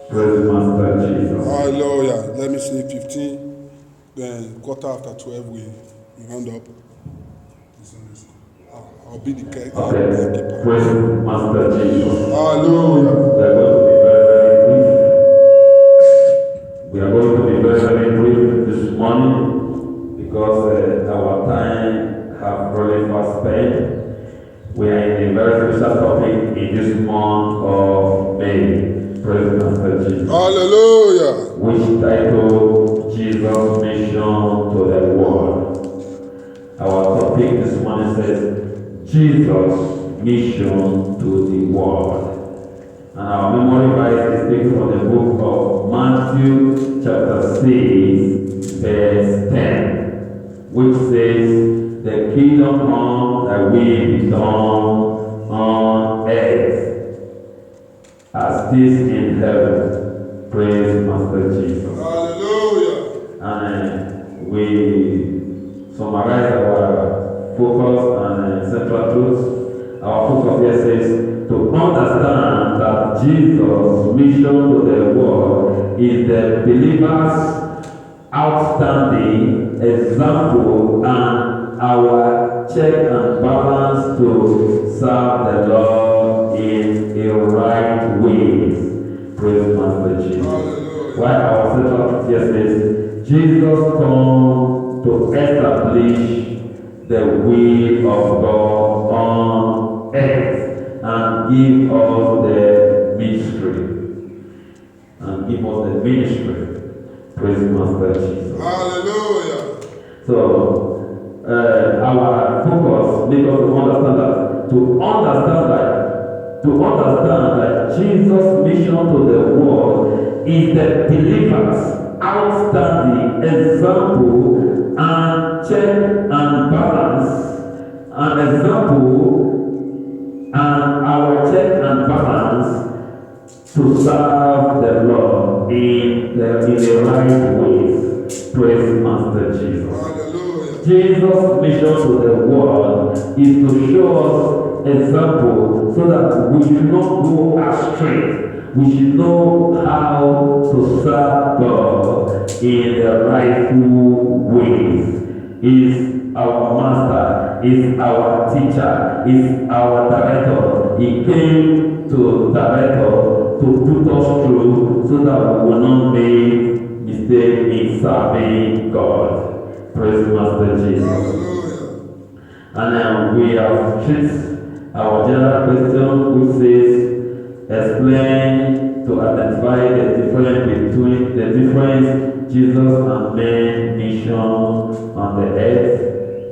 Praise Master Jesus. Hallelujah. Let me say 15, then quarter after 12, we round up. I'll be the keeper. Okay. Praise Master Jesus. Hallelujah. We are going to be very brief this morning because our time have really fast spent. We are in a very special topic in this month of May. Praise Master Jesus. Hallelujah. Which title? Jesus' mission to the world. Our topic this morning says Jesus' mission to the world. And our memory verse is taken from the book of Matthew chapter 6 verse 10, which says, the kingdom come that will be done on earth as it is in heaven. Praise Master Jesus. Hallelujah. And we summarize our focus and central truths. Our focus here says to understand that Jesus' mission to the world is the believer's outstanding example and our check and balance to serve the Lord in a right ways. Praise Master Jesus. Why our central truth here says Jesus come to establish the will of God on earth and give us the ministry. Praise Master Jesus. Hallelujah. So, our focus makes us to understand that Jesus' mission to the world is the believer's outstanding example and check and balance, an example and our check and balance to serve the Lord in the right ways. Praise Master Jesus. Hallelujah. Jesus' mission to the world is to show us example so that we should not go astray. We should know how to serve God in the rightful ways. Is our master, is our teacher, is our director. He came to direct us, to put us through so that we will not make mistake in serving God. Praise Master Jesus. Hallelujah. And we have treated our general question which says explain to identify the difference between the difference Jesus and man mission on the earth.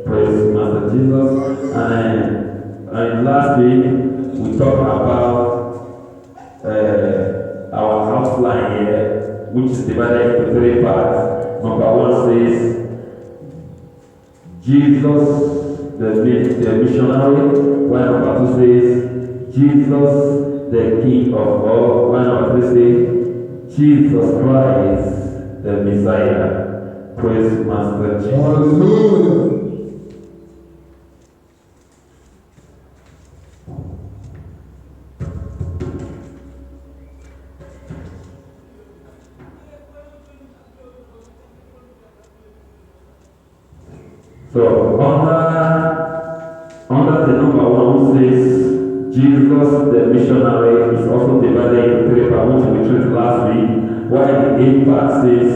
Praise Master Jesus. And last week we talked about our outline here, which is divided into 3 parts. Number 1 says Jesus the missionary, while number 2 says Jesus the King of all, while number 3 says Jesus Christ the Messiah. Praise Master Jesus. Hallelujah. So under the number 1 says Jesus the missionary is also divided into 3 parts, which we treated last week, while the 8th part says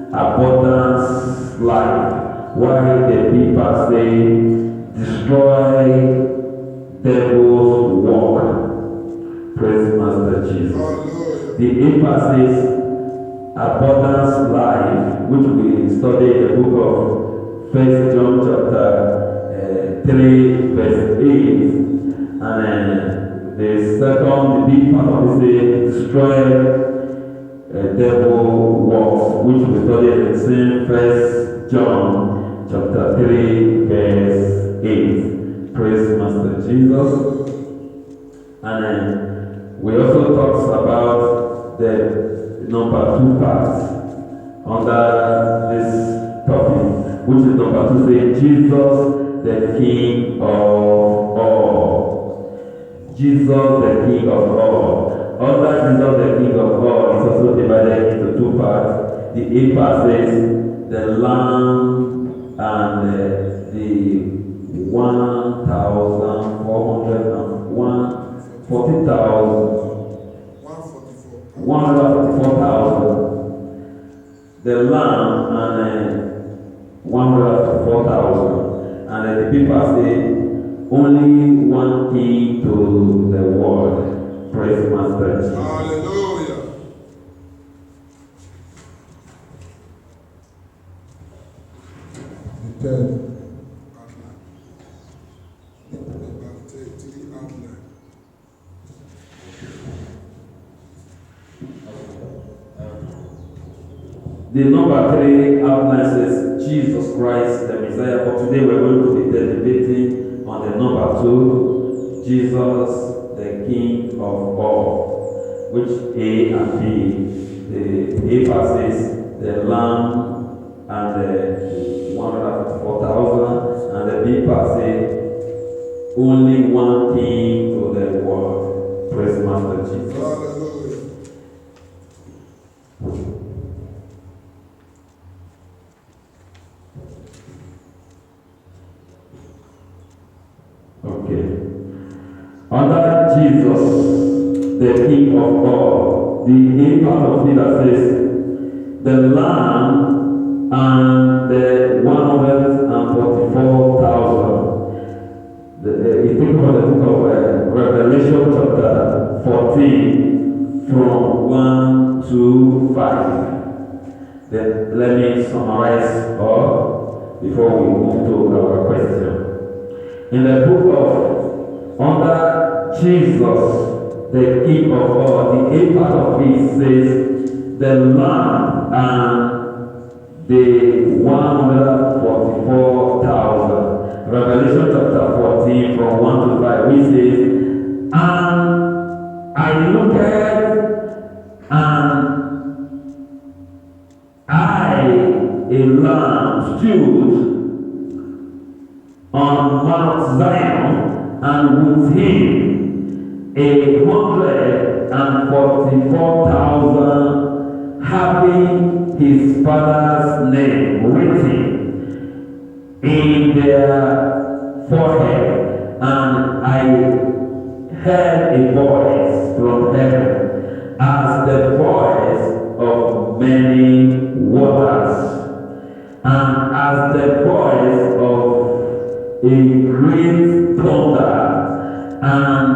abundance life, while the B part says destroy devil's work. Praise Master Jesus. Hallelujah. The 8th part says abundance life, which we studied in the book of 1 John chapter 3 verse 8, and the big part of it says destroy devil works, which we studied in the same 1 John chapter 3 verse 8. Praise Master Jesus. And we also talked about the number 2 parts under this topic, which is number 2 saying Jesus the King of all. Jesus the King of all. Under Jesus the King of all is also two parts. The A part says the Lamb and the 144,000, the Lamb and 144,000, and the people say only one king to the world. Praise Master Jesus. Hallelujah. The third outline. About three outline. The number 3 outline says Jesus Christ, the Messiah. But today we're going to be debating on the number 2, Jesus, the King of all, which A and B. The A part says the Lamb and the 144,000, and the B part says only one King to the world. Praise Master Jesus. Hallelujah. Okay. Under Jesus, the King of all, the A part of it that says the Lamb and the 144,000. If you think about the book of Revelation chapter 14 from 1 to 5. Then let me summarize all before we move to our question. In the book of under Jesus, the King of all, the A part of it says the Lamb and the 144,000. Revelation chapter 14 from 1 to 5, which says, and I looked and I, a lamb, stood on Mount Zion, and with him 144,000, having his father's name written in their forehead. And I heard a voice from heaven as the voice of many waters, and as the voice of a great thunder. And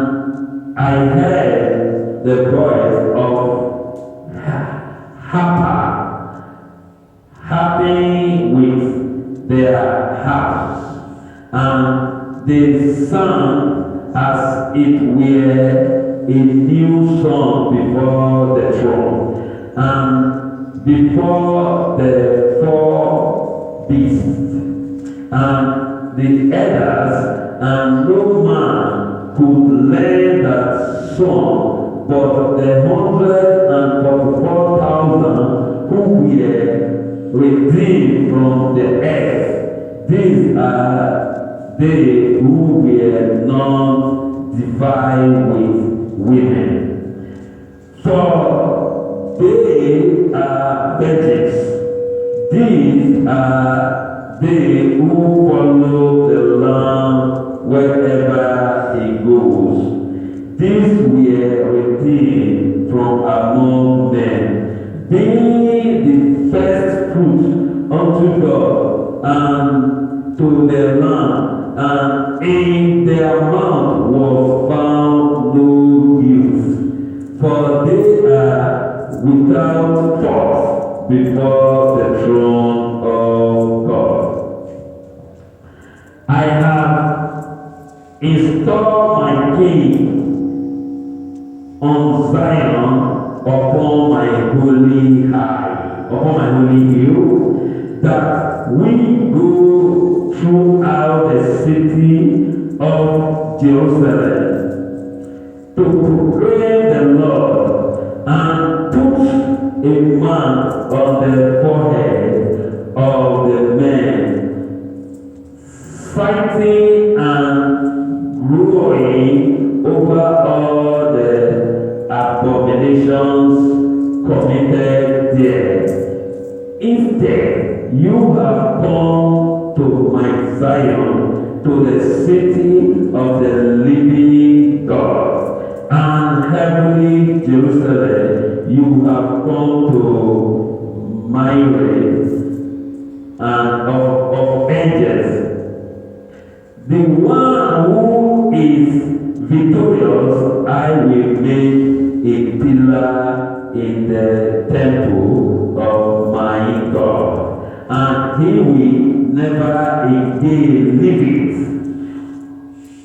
I heard the voice of harping with their harps, and they sang as it were a new song before the throne, and before the 4 beasts, and the elders, and no man could learn that song but the 144,000 who were redeemed from the earth. These are they who were not defiled with women, for they are virgins. These are they who follow the Lamb wherever he goes. These were redeemed from among men, being the first fruit unto God and to the Lamb, and in their mouth was found no guilt, for they are without fault before the throne of God. I have installed my king on Zion upon my holy hill, that we go throughout the city of Jerusalem to proclaim the Lord, and put a mark on the forehead of the men fighting and growing over all the abominations committed there. Instead, you have come to Mount Zion, to the city of the living God, and heavenly Jerusalem. You have come to Myre and of angels. The one who is victorious, I will make a pillar in the temple of my God, and he will never again leave it.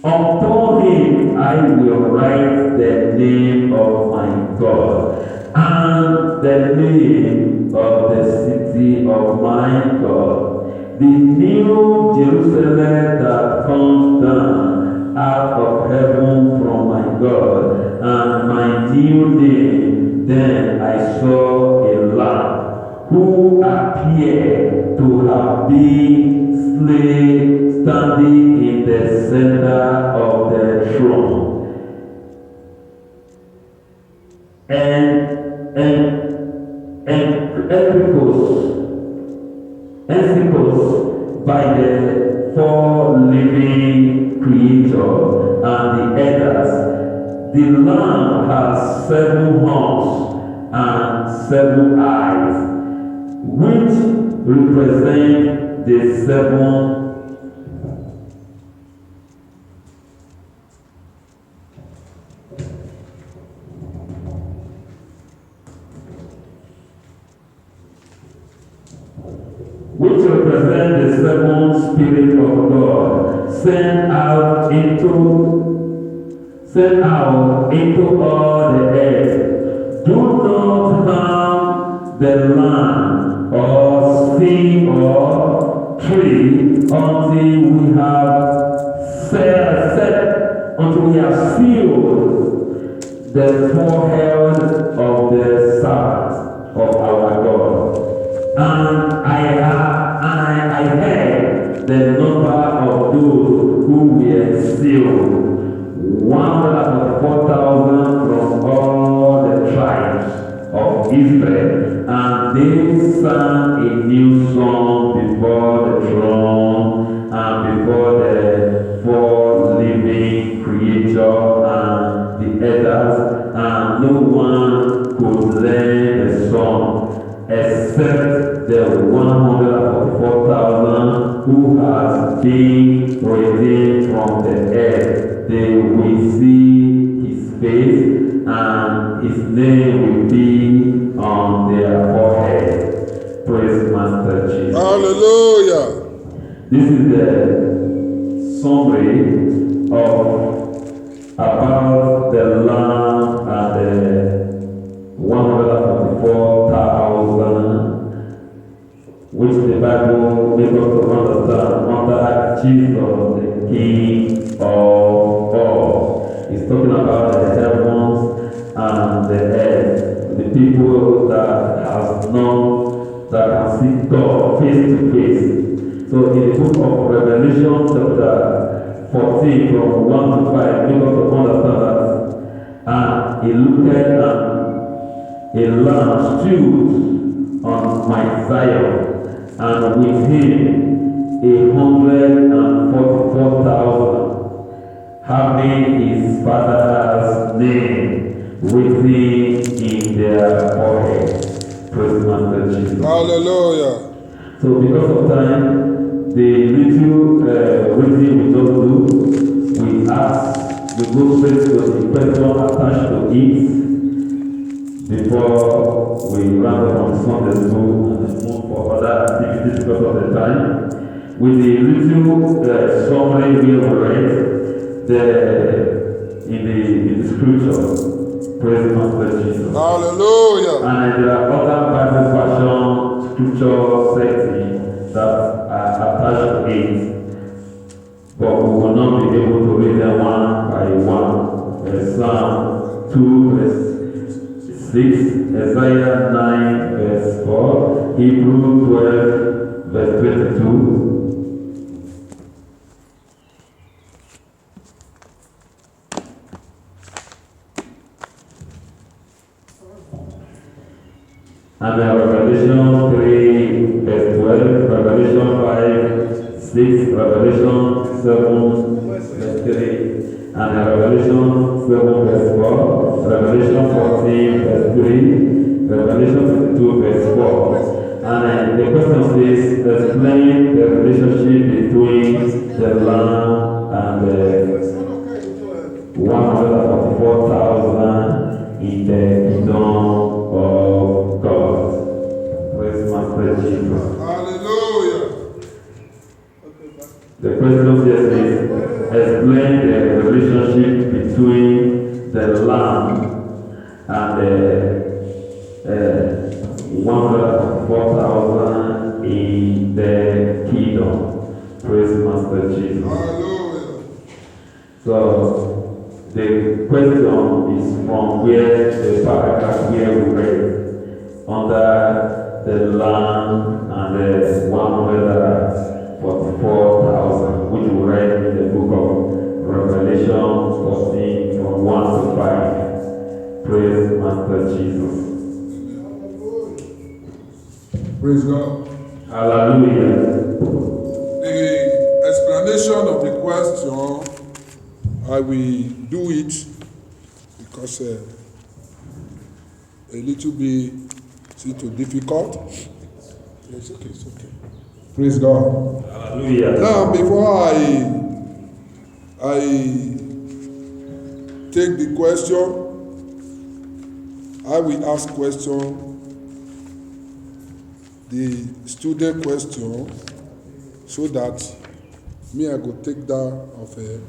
Upon him I will write the name of my God, and the name of the city of my God, the new Jerusalem that comes down out of heaven from my God, and my new name. Then I saw a Lamb who appeared to have been slain, standing in the center of the throne, and encircled by the four living creatures and the elders. The Lamb has 7 horns and 7 eyes, which represent the 7 which represent the 7 Spirit of God sent out into all the earth. Do not harm the land or sea or tree until we have sealed the forehead of the servant of our God. And I heard the number of those who were sealed, 144,000 from all the tribes of Israel, and they sang a new song before the throne and before the 4 living creatures and the elders, and no one could learn the song except the 144,000 who has been redeemed from the earth. They will see his face, and his name will be on their forehead. Praise Master Jesus. Hallelujah. This is the summary of about the Lamb and the 144,000, which the Bible makes us to understand under Jesus, the King of all. It's talking about the heavens and the earth, the people that has known, that can see God face to face. So in the book of Revelation chapter 14 from 1 to 5, make us to understand that. And he looked at a lamb stood on Mount Zion, and with him 144,000, having his father's name written in their forehead. Praise Master Jesus. Hallelujah. So because of time, the little reading we just do, we ask, we go straight to the question attached to it before we round up on Sunday school and move for other activities because of the time. With the little summary we read in the scripture, praise Master Jesus. Hallelujah. And there are other Bible version scripture sections that are attached to it, but we will not be able to read them one by one. Psalm 2 verse 6, Isaiah 9 verse 4, Hebrew 12 verse 22. And Revelation 3, verse 12, Revelation 5, 6, Revelation 7, verse 3, and Revelation 7, verse 4, Revelation 14, verse 3, Revelation 22, verse 4. And the question says, explain the relationship between the Lamb and the 144,000 in the kingdom of God. Praise Master Jesus. Hallelujah. The question here says, explain the relationship between the Lamb and the 144,000 in the kingdom. Praise Master Jesus. Hallelujah. So the question is from where the paragraph where we read under the Lamb and the 144,000, which we read in the book of Revelation 14 from 1 to 5. Praise Master Jesus. Praise God. Hallelujah. The explanation of the question, I will do it because a little bit too difficult. It's okay, it's okay. Praise God. Hallelujah. Now, before I take the question, I will ask question, the student question, so that me I go take that of the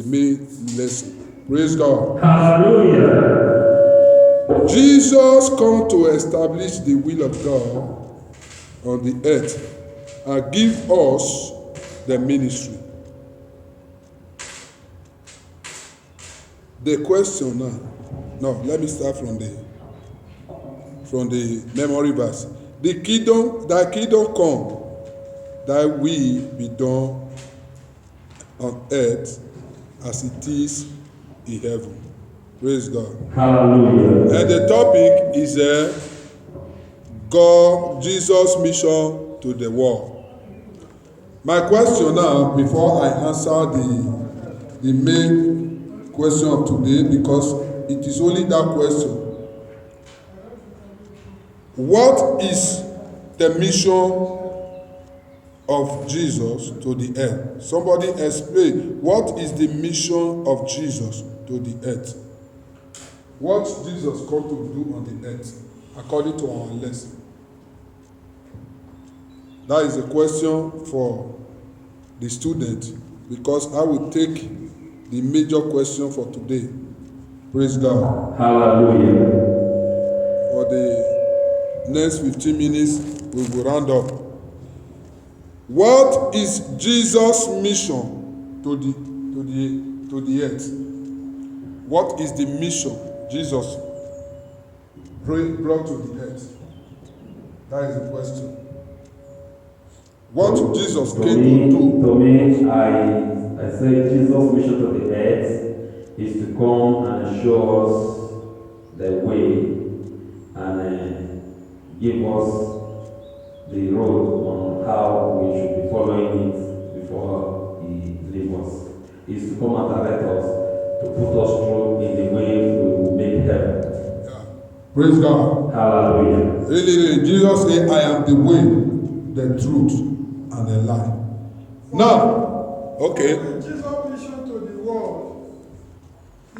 main lesson. Praise God. Hallelujah. Jesus come to establish the will of God on the earth and give us the ministry. The question now, let me start from the memory verse. Thy kingdom come, thy will be done on earth as it is in heaven. Praise God. Hallelujah. And the topic is God, Jesus' mission to the world. My question now, before I answer the main question of today, because it is only that question. What is the mission of Jesus to the earth? Somebody explain, what is the mission of Jesus to the earth? What Jesus come to do on the earth according to our lesson? That is a question for the student, because I will take the major question for today. Praise God. Hallelujah. For the next 15 minutes, we will round up. What is Jesus' mission to the earth? What is the mission Jesus brought to the earth? That is the question. What Jesus came to do. To me, I say Jesus' mission to the earth is to come and show us the way and give us the road on how we should be following it before He leaves us. Is to come and direct us, to put us through in the way we will make heaven. Yeah. Praise God. Hallelujah. Really, Jesus said, I am the way, the truth, and the life. Now, okay. Jesus' mission to the world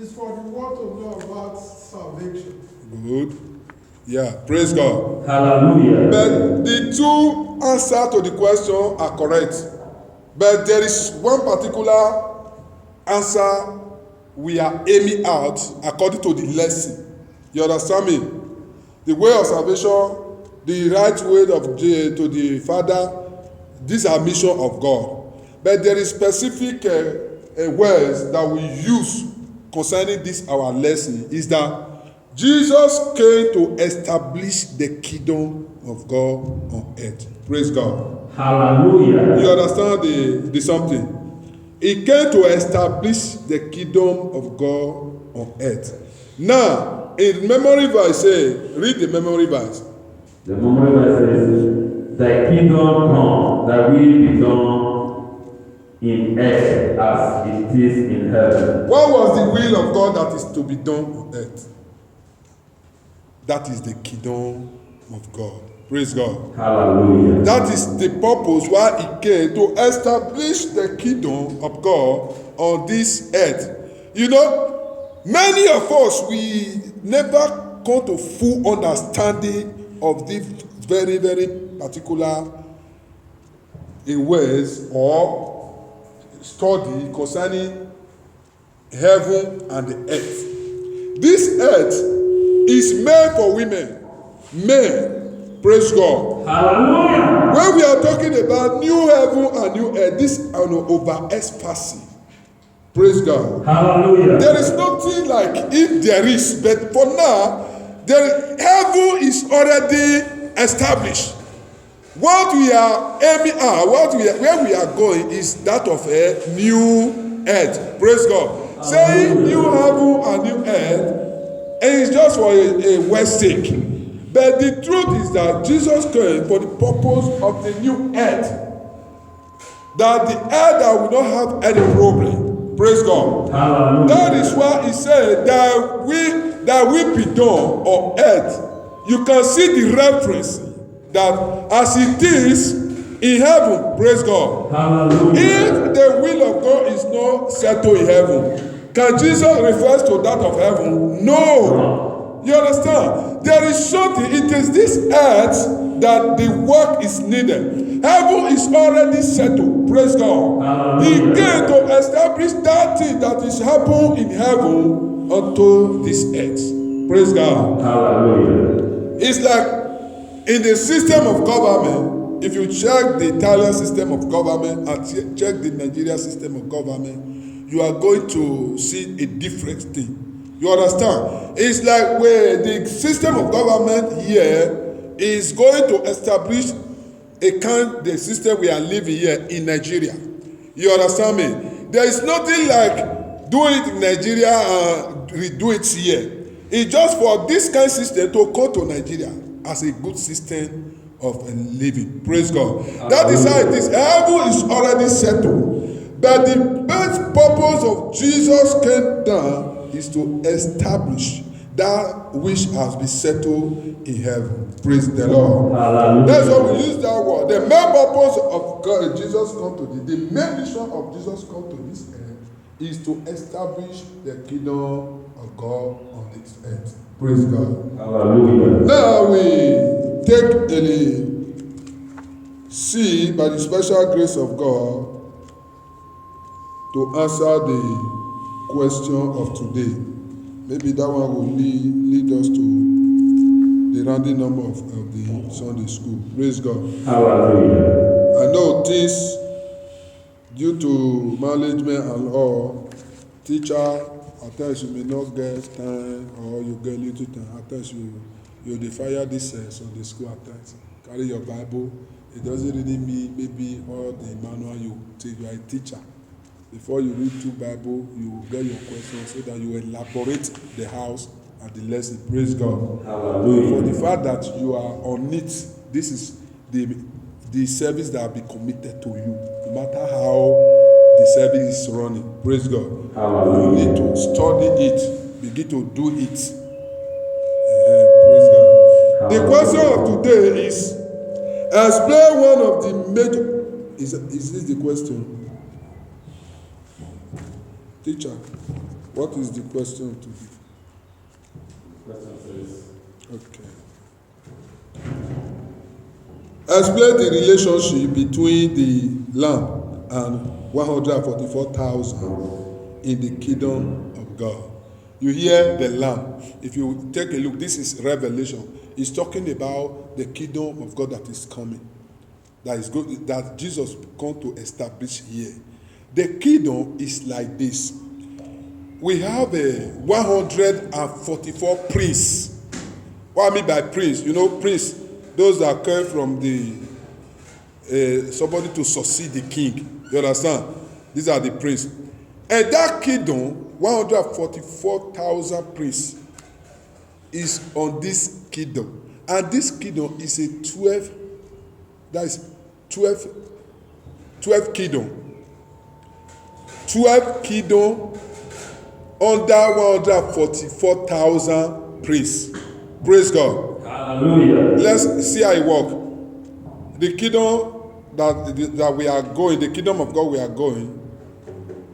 is for the world to know about salvation. Good. Yeah, praise God. Hallelujah. But the two answers to the question are correct. But there is one particular answer we are aiming out according to the lesson. You understand me? The way of salvation, the right way of to the Father, these are mission of God. But there is specific words that we use concerning this our lesson, is that Jesus came to establish the kingdom of God on earth. Praise God. Hallelujah. You understand the something? He came to establish the kingdom of God on earth. Now, in memory verse say, read the memory verse. The memory verse says, thy kingdom come, thy will be done in earth as it is in heaven. What was the will of God that is to be done on earth? That is the kingdom of God. Praise God. Hallelujah. That is the purpose why he came, to establish the kingdom of God on this earth. You know, many of us, we never come to full understanding of this very, very particular ways or study concerning heaven and the earth. This earth is made for women, men. Praise God. Hallelujah. When we are talking about new heaven and new earth, this is an over-expansive. Praise God. Hallelujah. There is nothing like if there is, but for now, the heaven is already established. What we are aiming at, where we are going is that of a new earth. Praise God. Saying new heaven and new earth, and it's just for a word's sake. But the truth is that Jesus came for the purpose of the new earth. That the earth that will not have any problem. Praise God. Hallelujah. That is why he said that we be done on earth. You can see the reference that as it is in heaven. Praise God. Hallelujah. If the will of God is not settled in heaven, can Jesus refer to that of heaven? No. You understand? There is something, it is this earth that the work is needed. Heaven is already settled. Praise God. Hallelujah. He came to establish that thing that is happening in heaven unto this earth. Praise God. Hallelujah. It's like in the system of government, if you check the Italian system of government and check the Nigerian system of government, you are going to see a different thing. You understand? It's like where the system of government here is going to establish the system we are living here in Nigeria. You understand me? There is nothing like doing it in Nigeria and redo it here. It's just for this kind of system to come to Nigeria as a good system of living. Praise God. That is how it is. Heaven is already settled. But the best purpose of Jesus came down is to establish that which has been settled in heaven. Praise the Lord. Hallelujah. That's why we use that word. The main purpose of God, Jesus come to the main mission of Jesus come to this earth is to establish the kingdom of God on this earth. Praise God. Hallelujah. Now we take see by the special grace of God to answer the question of today. Maybe that one will lead us to the rounding number of the Sunday school. Praise God. Hallelujah. I know this due to management and all, teacher at times you may not get time or you get little time. At times you fire this Sunday school at times. Carry your Bible. It doesn't really mean maybe all the manual you take. You are a teacher. Before you read through Bible, you will get your questions so that you elaborate the house and the lesson. Praise God. Hallelujah. For the fact that you are on it, this is the service that will be committed to you, no matter how the service is running. Praise God. Hallelujah. You need to study it, begin to do it. Praise God. The question of today is, explain one of the major. Is this the question? Teacher, what is the question to be? Okay. Explain the relationship between the lamb and 144,000 in the kingdom of God. You hear the lamb. If you take a look, this is Revelation. It's talking about the kingdom of God that is coming. That is good, that Jesus come to establish here. The kingdom is like this. We have a 144 priests. What I mean by prince, you know, prince, those that came from the somebody to succeed the king. You understand? These are the princes. And that kingdom, 144,000 priests. is on this kingdom. And this kingdom is a 12, that is 12 kingdom. 12 kingdom under 144,000 priests. Praise God. Hallelujah. Let's see how it works. The kingdom that we are going, the kingdom of God we are going,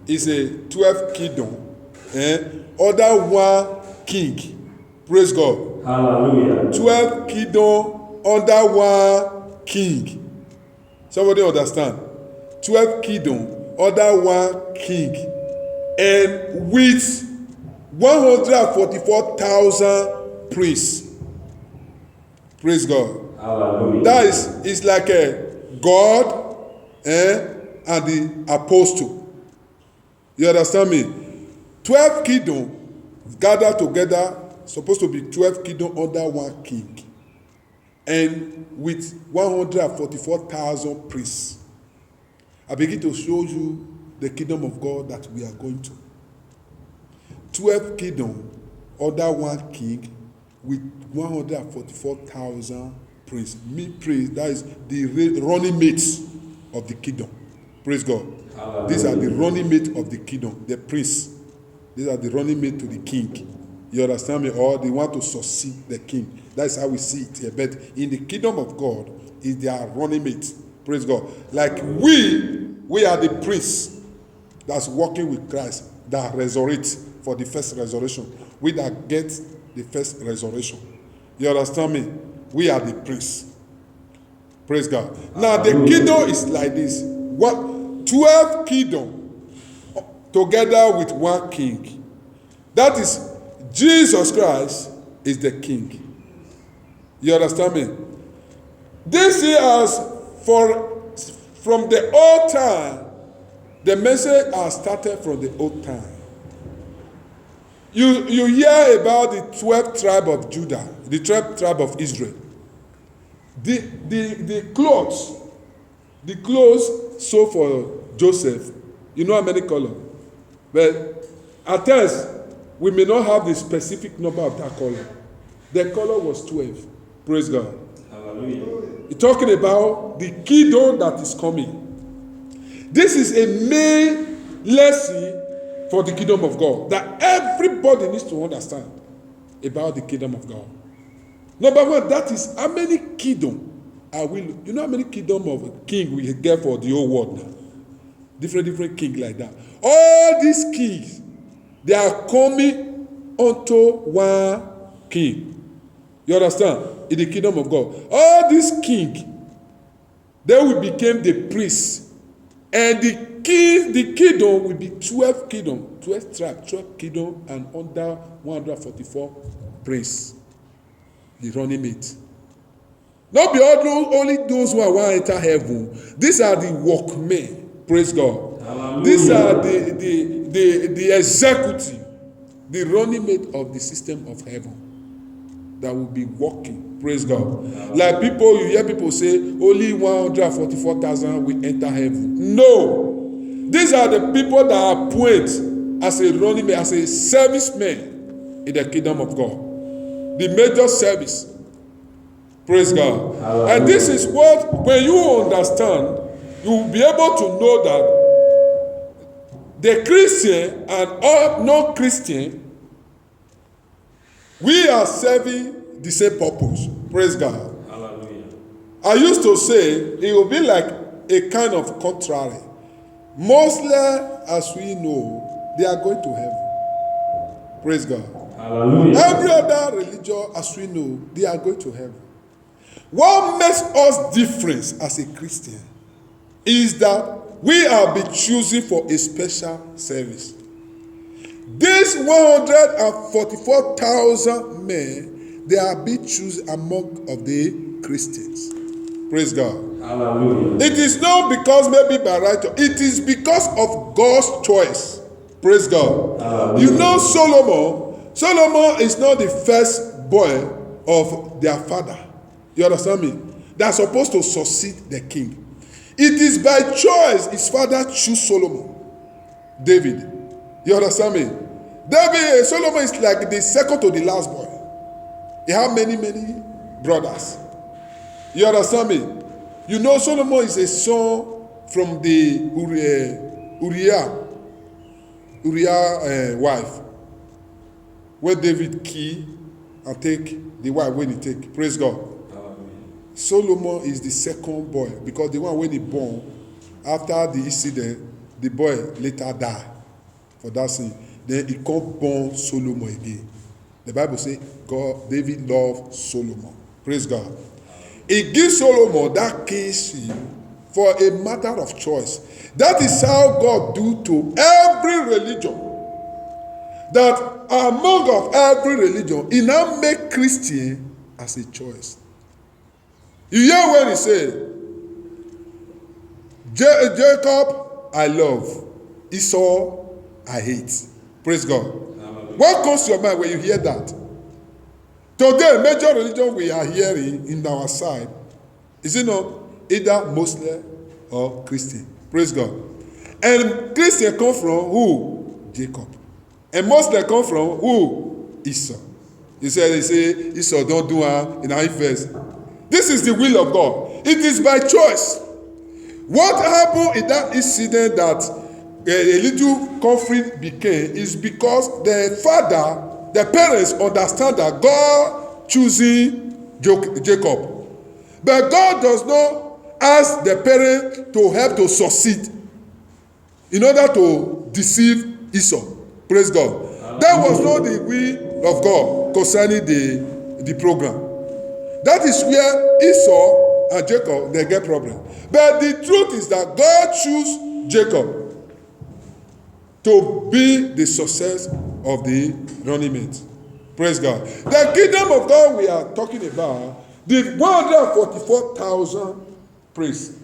is a 12 kingdom. Under one king. Praise God. Hallelujah. 12 kingdom under one king. Somebody understand? 12 kingdom under one king. And with 144,000 priests. Praise God. Hallelujah. That is like a God and the apostle. You understand me? 12 kingdom gathered together, supposed to be 12 kingdom under one king. And with 144,000 priests. I begin to show you the kingdom of God that we are going to. 12 kingdom under one king with 144,000 priests. That is the running mates of the kingdom. Praise God. Hallelujah. These are the running mates of the kingdom, the priests. These are the running mate to the king. You understand me? Or they want to succeed the king. That's how we see it here. But in the kingdom of God, is their running mate. Praise God. Like we are the priests that's working with Christ that resurrect for the first resurrection. We that get the first resurrection. You understand me? We are the priests. Praise God. Now the kingdom is like this. 12 kingdom together with one king. That is Jesus Christ is the king. You understand me? This years from the old time, the message has started from the old time. You hear about the 12th tribe of Judah, the 12th tribe of Israel. The clothes sold for Joseph, you know how many colors? But at times, we may not have the specific number of that color. The color was 12. Praise God. Hallelujah. You're talking about the kingdom that is coming. This is a main lesson for the kingdom of God that everybody needs to understand about the kingdom of God. Number one, that is how many kingdom are we? You know how many kingdom of king we get for the whole world now? Different king like that. All these kings, they are coming unto one king. You understand? In the kingdom of God. All these kings, they will become the priests. And the kingdom will be 12 kingdom, 12 tribes, 12 kingdom, and under 144 priests. The running mate. Not be only those who are want to enter heaven. These are the workmen. Praise God. Hallelujah. These are the executive, the running mate of the system of heaven that will be working. Praise God. Hallelujah. Like you hear people say, only 144,000 will enter heaven. No. These are the people that are appointed as a running mate, as a serviceman in the kingdom of God. The major service. Praise God. Hallelujah. And this is what, when you understand, you will be able to know that the Christian and all non-Christian, we are serving the same purpose. Praise God. Hallelujah. I used to say it will be like a kind of contrary. Mostly, as we know, they are going to heaven. Praise God. Hallelujah. Every other religion, as we know, they are going to heaven. What makes us different as a Christian is that we are be choosing for a special service. These 144,000 men, they are be chosen among of the Christians. Praise God. Hallelujah. It is not because maybe by right, it is because of God's choice. Praise God. Hallelujah. You know Solomon is not the first boy of their father. You understand me? They are supposed to succeed the king. It is by choice his father chose Solomon. David. You understand me? Solomon is like the second to the last boy. He had many, many brothers. You understand me? You know Solomon is a son from the Uriah wife. Where David killed and take the wife when he take. Praise God. Solomon is the second boy because the one when he born, after the incident, the boy later died for that sin. Then he can't born Solomon again. The Bible says David loved Solomon. Praise God. He gives Solomon that kingship for a matter of choice. That is how God do to every religion. That among of every religion, he now make Christian as a choice. You hear when he said, Jacob I love, Esau I hate. Praise God. What comes to your mind when you hear that? Today, major religion we are hearing in our side, is it not either Muslim or Christian? Praise God. And Christian come from who? Jacob. And Muslim come from who? Esau. They say Esau don't do in our first. This is the will of God. It is by choice. What happened in that incident that a little conflict became is because the parents understand that God choosing Jacob. But God does not ask the parent to help to succeed in order to deceive Esau. Praise God. That was not the will of God concerning the program. That is where Esau and Jacob, they get problem. But the truth is that God chose Jacob to be the success of the running mate. Praise God. The kingdom of God we are talking about, the 144,000 priests.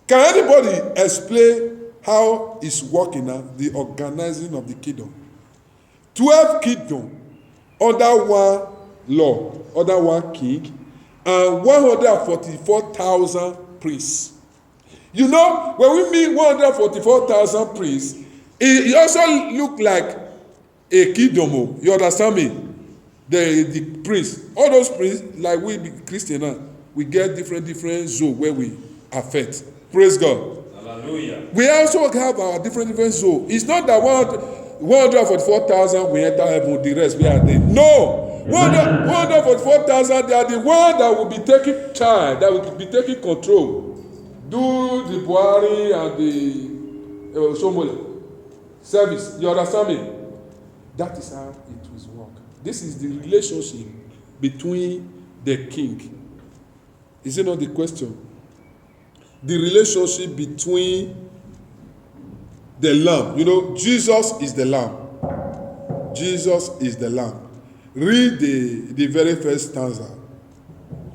Can anybody explain how it's working now, the organizing of the kingdom? 12 kingdoms under one law, under one king, and 144,000 priests. You know, when we mean 144,000 priests, it also look like a kingdom. You understand me? The priests, all those priests, like we Christian now, we get different zone where we affect. Praise God. Hallelujah. We also have our different zone. It's not that 144,000 we enter heaven, the rest we are there. No. 144,000, they are the one that will be taking charge, that will be taking control. Do the Buhari and the Somalia service. You understand me? That is how it will work. This is the relationship between the king. Is it not the question? The relationship between the lamb. You know, Jesus is the lamb. Jesus is the lamb. Read the very first stanza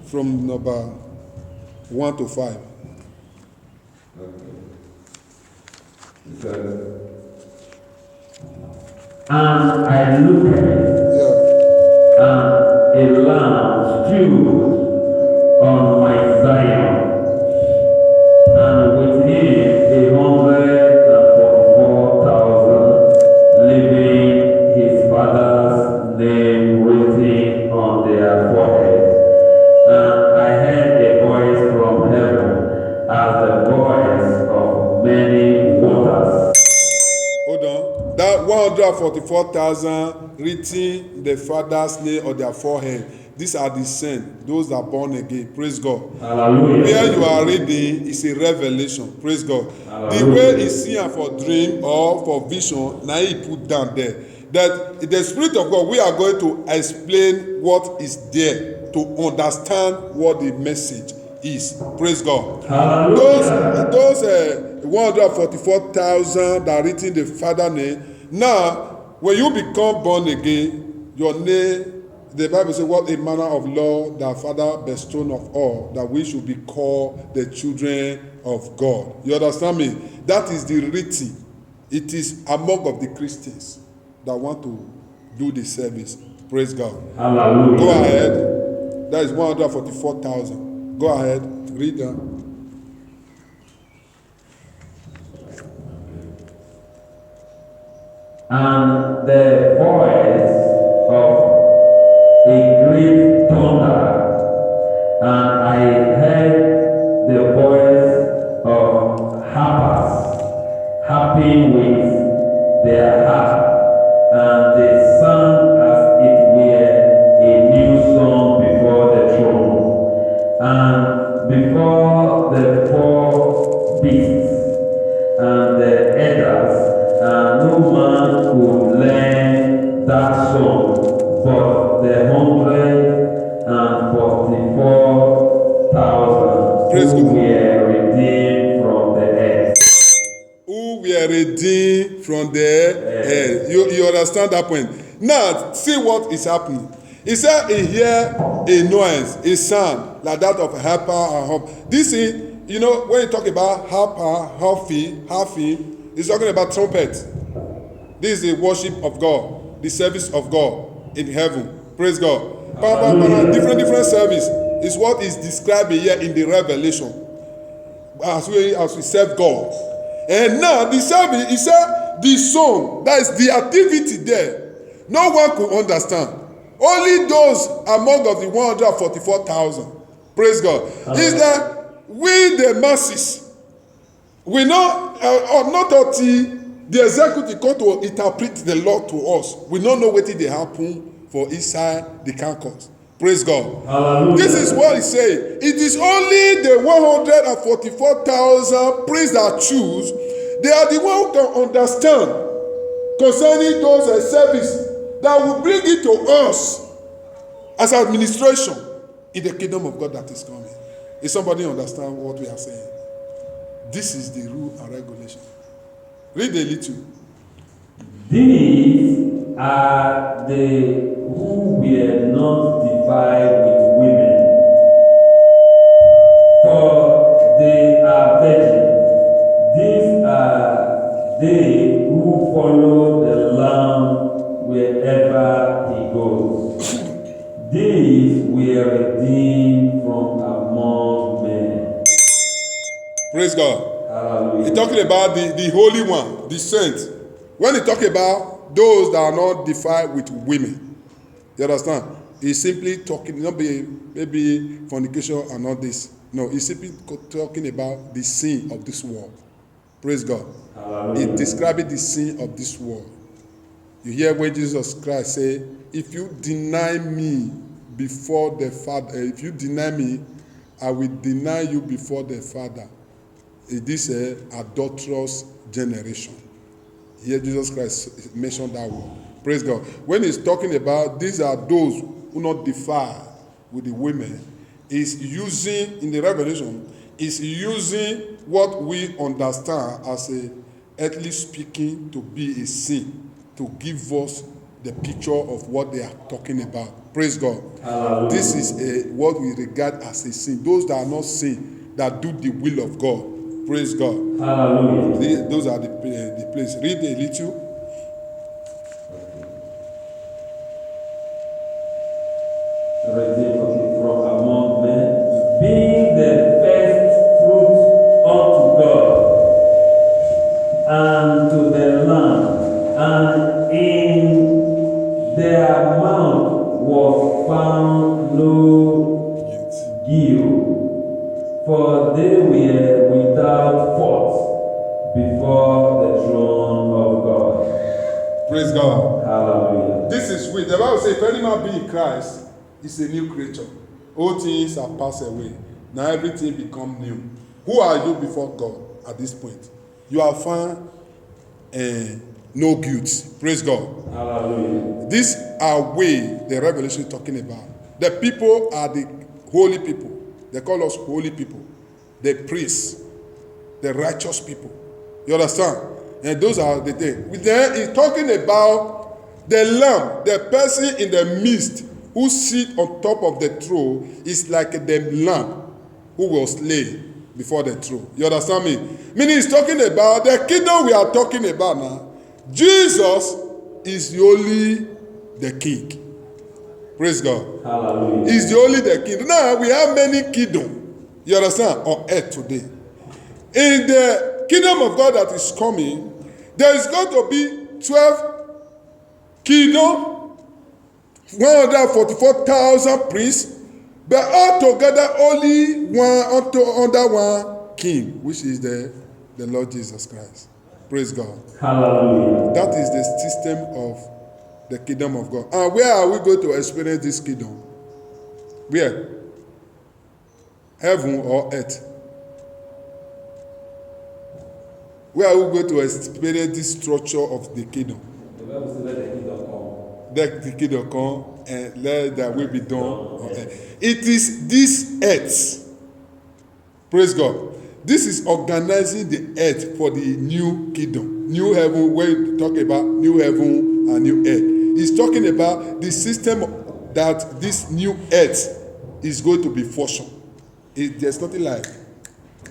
from number 1 to 5. And I looked, and a lamb stood on my Zion, and with him 144,000 living, his father's name written on their foreheads. And I heard a voice from heaven, as the voice of many waters. Hold on. That 144,000 written the father's name on their forehead. These are the saints, those that are born again. Praise God. Hallelujah. Where you are reading is a revelation. Praise God. Hallelujah. The way is seen for dream or for vision, now he put down there. That the Spirit of God, we are going to explain what is there to understand what the message is. Praise God. Hallelujah. Those 144,000 that are written the Father name. Now, when you become born again, your name, the Bible says, what a manner of law that Father bestowed of all, that we should be called the children of God. You understand me? That is the written. It is among of the Christians that want to do the service. Praise God. Hallelujah. Go ahead. That is 144,000. Go ahead. Read that. And the voice of a a great thunder, and I heard the voice of harpers harping with their harp, and they sang as it were a new song before the throne, and before the four beasts and the elders, and no man could learn that song but the 144,000 Praise who God. were redeemed from the earth. Who were redeemed from the earth. You understand that point? Now, see what is happening. He said he hear a noise, a sound like that of a harper and harp. This is, you know, when you talk about harper, harping, he's talking about trumpet. This is the worship of God, the service of God in heaven. Praise God. Different service is what is described here in the Revelation. As we serve God. And now the service, he said the song, that is the activity there, no one could understand. Only those among of the 144,000. Praise God. Is that we the masses, we know, or not until the executive come to interpret the law to us, we don't know wetin dey happen for inside the caucus. Praise God. Hallelujah. This is what he said. It is only the 144,000 priests that choose. They are the one who can understand concerning those service that will bring it to us as administration in the kingdom of God that is coming. If somebody understand what we are saying, this is the rule and regulation. Read a little. These are the who were not defiled with women, for they are virgins. These are they who follow the Lamb wherever he goes. These were redeemed from among men. Praise God. Hallelujah. He's talking about the Holy One, the saints. When he talk about those that are not defiled with women, you understand? He's simply talking, not maybe fornication and all this. No, he's simply talking about the sin of this world. Praise God. Hallelujah. He describing the sin of this world. You hear when Jesus Christ say, if you deny me before the Father, if you deny me, I will deny you before the Father. This is adulterous generation. Here Jesus Christ mentioned that word. Praise God. When he's talking about these are those who not defile with the women, is using in the Revelation, is using what we understand as a earthly speaking to be a sin, to give us the picture of what they are talking about. Praise God. Hallelujah. This is what we regard as a sin. Those that are not sin, that do the will of God. Praise God. Hallelujah. Those are the place. Read a little. Redeemed from among men, being the first fruits unto God and to the Lamb, and in their mouth was found no guile, for they were without fault before the throne of God. Praise God. Hallelujah. This is sweet. The Bible says, if any man be in Christ, is a new creature. All things are passed away. Now everything become new. Who are you before God at this point? You are found no guilt. Praise God. Hallelujah. These are way the Revelation is talking about. The people are the holy people. They call us holy people. The priests, the righteous people. You understand? And those are the things. Then he's talking about the Lamb, the person in the midst who sit on top of the throne is like the Lamb who was slain before the throne. You understand me? Meaning he's talking about the kingdom we are talking about now. Jesus is the only the king. Praise God. Hallelujah. He's the only the king. Now we have many kingdoms. You understand? On earth today. In the kingdom of God that is coming, there is going to be 12 kingdoms 144,000 priests, but altogether only under one king, which is the Lord Jesus Christ. Praise God. Hallelujah. That is the system of the kingdom of God. And where are we going to experience this kingdom? Where? Heaven or earth? Where are we going to experience this structure of the kingdom? The Bible says, let the kingdom come. Let the kingdom come and let that will be done on earth. It is this earth. Praise God. This is organizing the earth for the new kingdom. New heaven, when you talk about new heaven and new earth. He's talking about the system that this new earth is going to be functioned. There's nothing like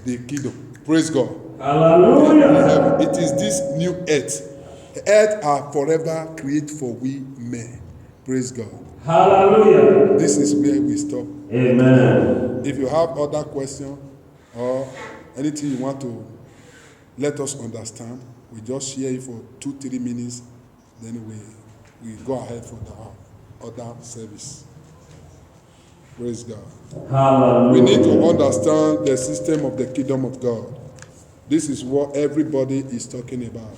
the kingdom. Praise God. Hallelujah. It is this new earth. The earth are forever created for we men. Praise God. Hallelujah. This is where we stop. Amen. If you have other questions or anything you want to let us understand, we just share it for 2-3 minutes, then we go ahead for the other service. Praise God. Hallelujah. We need to understand the system of the kingdom of God. This is what everybody is talking about.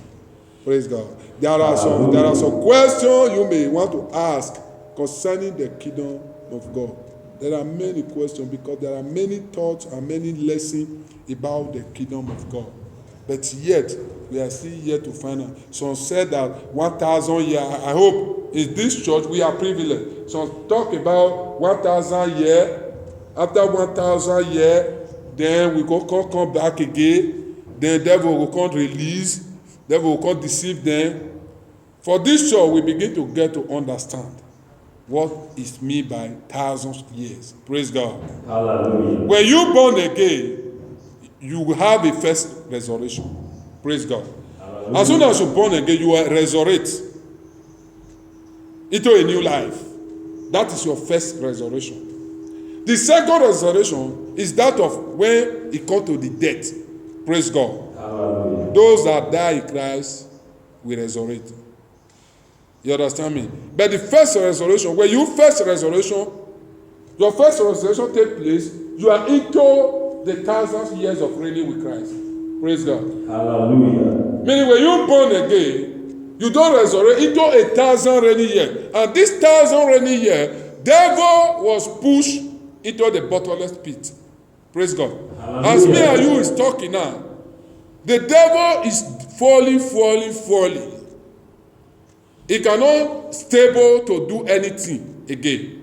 Praise God. There are some questions you may want to ask concerning the kingdom of God. There are many questions because there are many thoughts and many lessons about the kingdom of God. But yet, we are still yet to find out. Some said that 1,000 years, I hope in this church we are privileged. Some talk about 1,000 years. After 1,000 years, then we come back again. Then the devil will come release. The devil will come deceive them. For this church, we begin to get to understand what is meant by 1,000 years. Praise God. Hallelujah. When you born again, you will have a first resurrection. Praise God. Hallelujah. As soon as you're born again, you will resurrect into a new life. That is your first resurrection. The second resurrection is that of when it comes to the death. Praise God. Hallelujah. Those that die in Christ will resurrect. You understand me? But the first resurrection, when you first resurrection, your first resurrection take place, you are into the 1,000 years of reigning with Christ. Praise God. Hallelujah. Meaning when you born again, you don't resurrect into 1,000 reigning years. And this 1,000 reigning years, devil was pushed into the bottomless pit. Praise God. Hallelujah. As me and you is talking now, the devil is falling. He cannot stable to do anything again.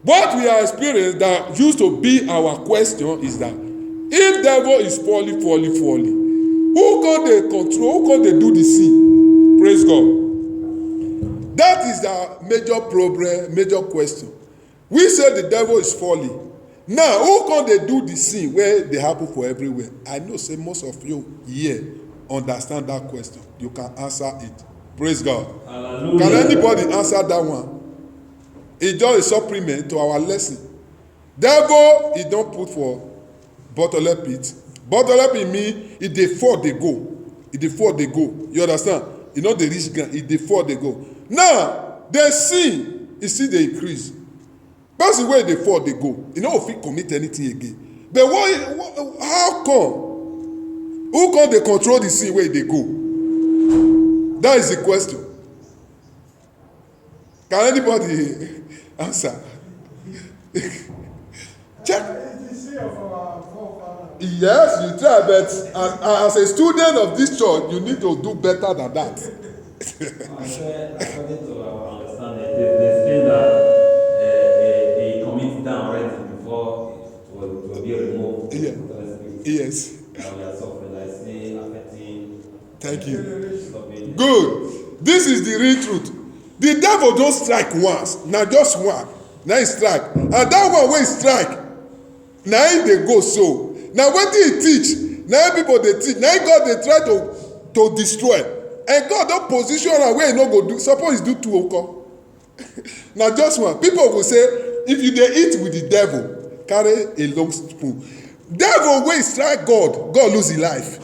What we are experiencing that used to be our question is that if devil is falling, who can they control? Who can they do the sin? Praise God. That is the major problem, major question. We say the devil is falling. Now, who can they do the sin where they happen for everywhere? I know, say most of you here understand that question. You can answer it. Praise God. Hallelujah. Can anybody answer that one? It's just a supplement to our lesson. Devil, he don't put for bottomless pit. Bottomless pit mean if they fall, they go. If they fall, they go. You understand? You know they reach ground. If they fall, they go. Now, they sin, you see they increase. That's the way they fall, they go. You know if he commit anything again. But how come? Who can they control the sin where they go? That is the question. Can anybody answer? Check. It's the sin of our forefathers. Yes, you try, but as a student of this church, you need to do better than that. According to our understanding, the sin that he commits down already before it will be removed. Yeah. Yes. Now we are suffering like sin affecting. Thank you. Stopping. Good. This is the real truth. The devil don't strike once. Now just one. Now he strike. And that one when he strike, now he they go so. Now what did he teach? Now people they teach. Now God they try to destroy. And God don't position am where he no go do. Suppose he do two oko. Now just one. People will say, if you dey eat with the devil, carry a long spoon. Devil wey strike God, God lose his life.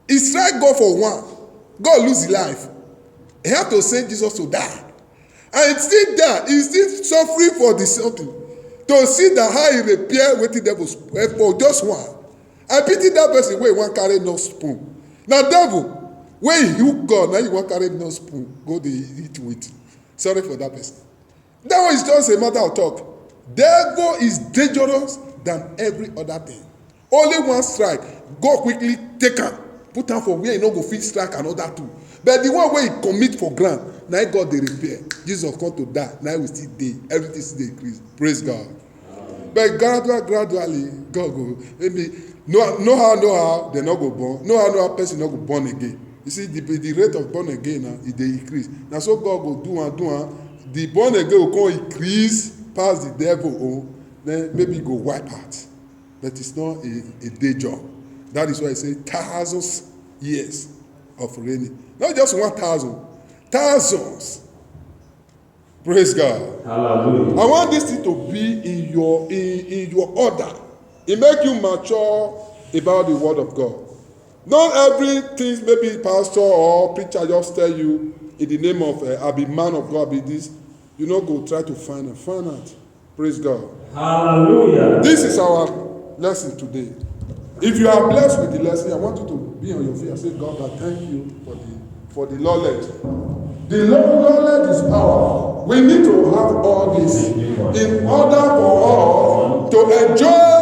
He strike God for one, God lose his life. He have to send Jesus to die. And still there, he's still suffering for the something. To see that how he repair wetin devil for just one. I pity that person wey wan carry no spoon. Na devil wey he hook God, na you wan carry no spoon go dey eat with. Sorry for that person. That one is just a matter of talk. Devil is dangerous than every other thing. Only one strike, God quickly take am, put am for where he no go fit strike another two. But the one wey he commit for ground, na God dey repair. Jesus come to die, na we still dey, everything still dey increase. Praise God. But gradually, God go maybe no how they no go born, no how person no go born again. You see, the rate of born again now e dey increase. Na so God go do am. The born again go come increase pass the devil own, then maybe go wipe out. But it's not a day job. That is why I say thousands years of reigning. Not just 1,000, thousands. Praise God. Hallelujah. I want this thing to be in your order. It make you mature about the word of God. Not everything maybe pastor or preacher just tell you in the name of I be man of God, be this. You know, go try to find out. Praise God. Hallelujah. This is our lesson today. If you are blessed with the lesson, I want you to be on your feet and say, God, I thank you for the knowledge. The knowledge is power. We need to have all this in order for us to enjoy